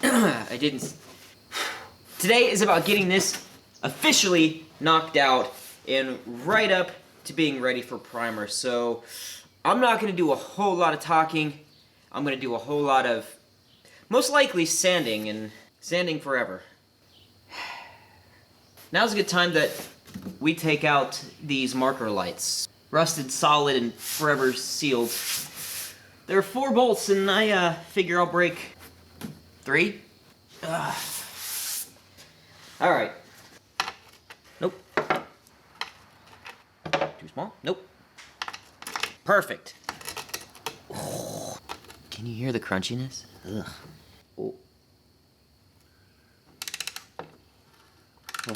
I didn't. Today is about getting this officially knocked out and right up to being ready for primer. So I'm not going to do a whole lot of talking. I'm going to do a whole lot of, most likely, sanding, and sanding forever. Now's a good time that we take out these marker lights. Rusted solid and forever sealed. There are 4 bolts, and I figure I'll break 3. Alright. Nope. Too small? Nope. Perfect. Oh. Can you hear the crunchiness? Ugh. Oh. Oh.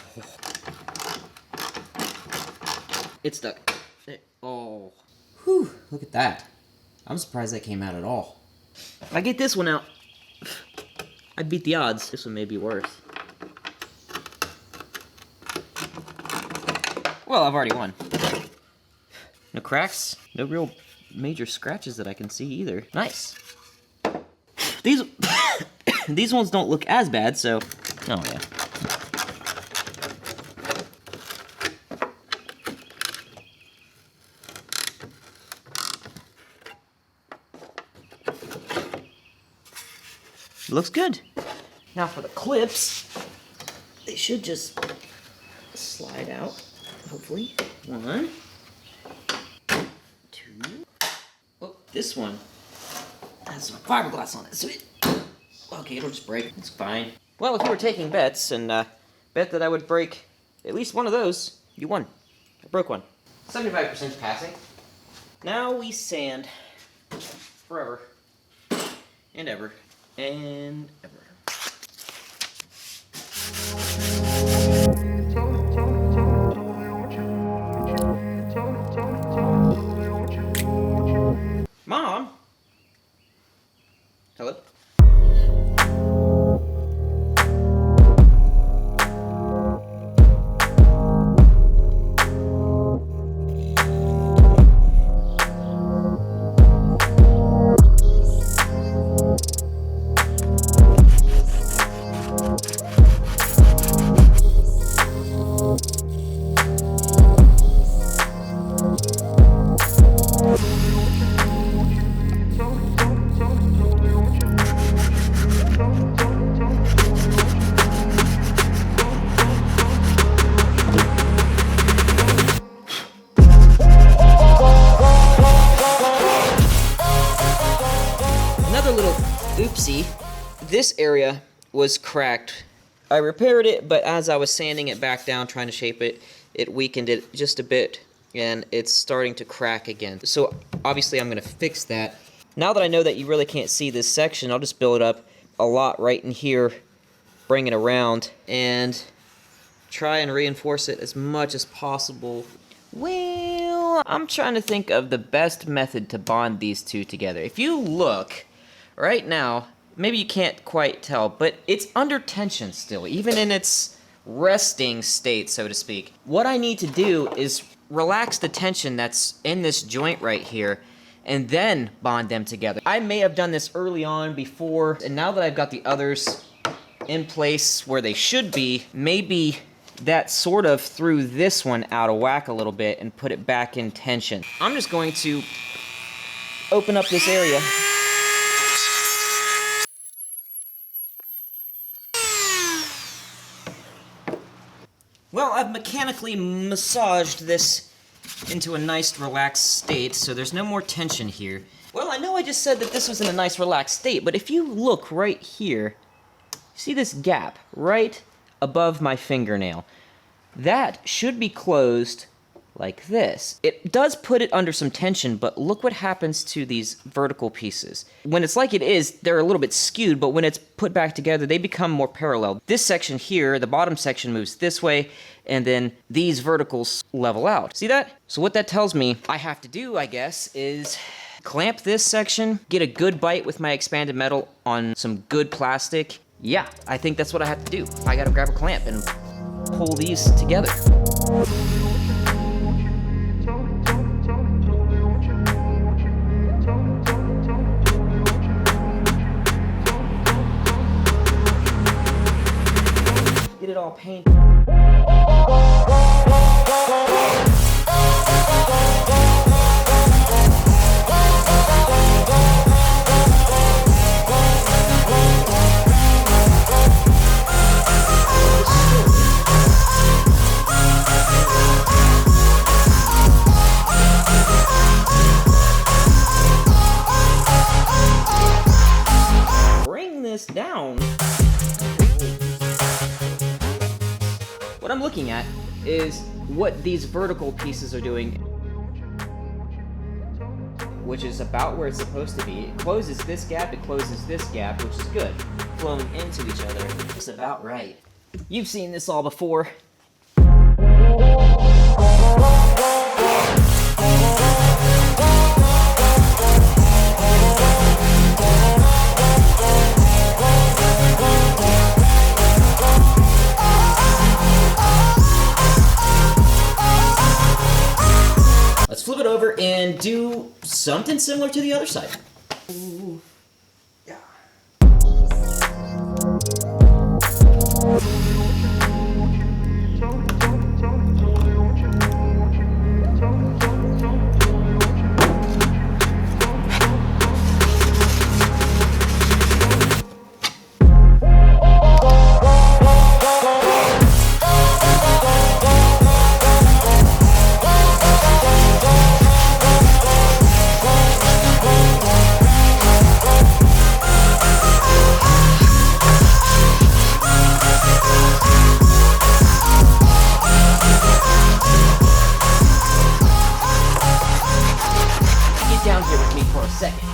It's stuck. Oh. Whew, look at that. I'm surprised that came out at all. If I get this one out, I beat the odds. This one may be worse. Well, I've already won. No cracks, no real major scratches that I can see either. Nice. These these ones don't look as bad, so oh yeah. Looks good. Now for the clips, they should just slide out, hopefully. 1, 2. Oh, this one has some fiberglass on it, so okay, it'll just break. It's fine. Well, if you were taking bets and bet that I would break at least one of those, you won. I broke one. 75% passing. Now we sand forever and ever. And ever. Mom? Hello? Oopsie, this area was cracked. I repaired it, but as I was sanding it back down, trying to shape it, it weakened it just a bit, and it's starting to crack again. So obviously I'm gonna fix that. Now that I know that you really can't see this section, I'll just build up a lot right in here, bring it around, and try and reinforce it as much as possible. Well, I'm trying to think of the best method to bond these two together. If you look, right now, maybe you can't quite tell, but it's under tension still, even in its resting state, so to speak. What I need to do is relax the tension that's in this joint right here, and then bond them together. I may have done this early on before, and now that I've got the others in place where they should be, maybe that sort of threw this one out of whack a little bit and put it back in tension. I'm just going to open up this area. Well, I've mechanically massaged this into a nice relaxed state, so there's no more tension here. Well, I know I just said that this was in a nice relaxed state, but if you look right here, see this gap right above my fingernail? That should be closed like this. It does put it under some tension, but look what happens to these vertical pieces. When it's like it is, they're a little bit skewed, but when it's put back together, they become more parallel. This section here, the bottom section moves this way, and then these verticals level out. See that? So what that tells me I have to do, I guess, is clamp this section, get a good bite with my expanded metal on some good plastic. Yeah, I think that's what I have to do. I gotta grab a clamp and pull these together. it all painted. Down. What I'm looking at is what these vertical pieces are doing, which is about where it's supposed to be. It closes this gap, it closes this gap, which is good. Flowing into each other. It's about right. You've seen this all before. Let's flip it over and do something similar to the other side. Ooh. Yeah.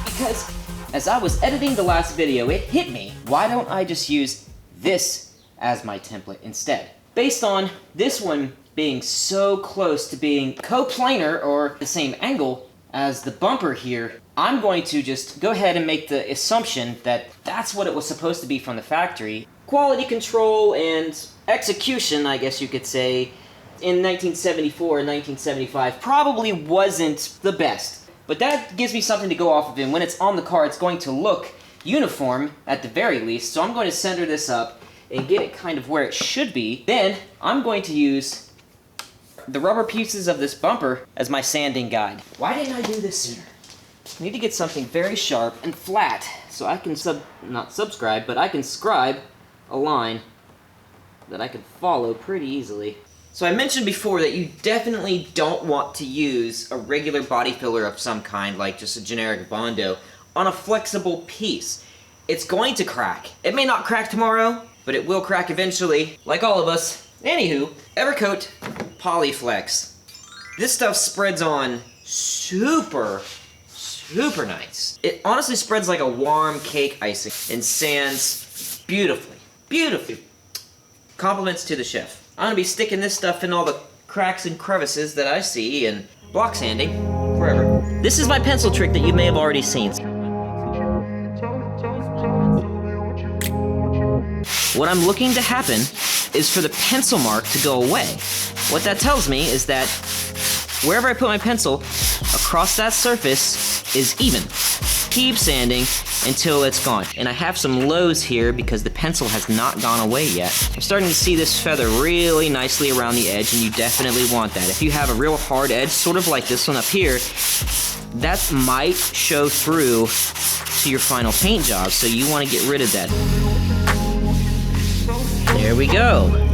Because as I was editing the last video, it hit me. Why don't I just use this as my template instead? Based on this one being so close to being coplanar or the same angle as the bumper here, I'm going to just go ahead and make the assumption that that's what it was supposed to be from the factory. Quality control and execution, I guess you could say, in 1974 and 1975 probably wasn't the best. But that gives me something to go off of, and when it's on the car, it's going to look uniform at the very least. So I'm going to center this up and get it kind of where it should be. Then I'm going to use the rubber pieces of this bumper as my sanding guide. Why didn't I do this sooner? I need to get something very sharp and flat so I can I can scribe a line that I can follow pretty easily. So I mentioned before that you definitely don't want to use a regular body filler of some kind, like just a generic Bondo, on a flexible piece. It's going to crack. It may not crack tomorrow, but it will crack eventually, like all of us. Anywho, Evercoat Polyflex. This stuff spreads on super nice. It honestly spreads like a warm cake icing and sands beautifully. Beautifully. Compliments to the chef. I'm gonna be sticking this stuff in all the cracks and crevices that I see and block sanding forever. This is my pencil trick that you may have already seen. What I'm looking to happen is for the pencil mark to go away. What that tells me is that wherever I put my pencil, across that surface is even. Keep sanding until it's gone. And I have some lows here because the pencil has not gone away yet. I'm starting to see this feather really nicely around the edge, and you definitely want that. If you have a real hard edge, sort of like this one up here, that might show through to your final paint job, so you want to get rid of that. There we go.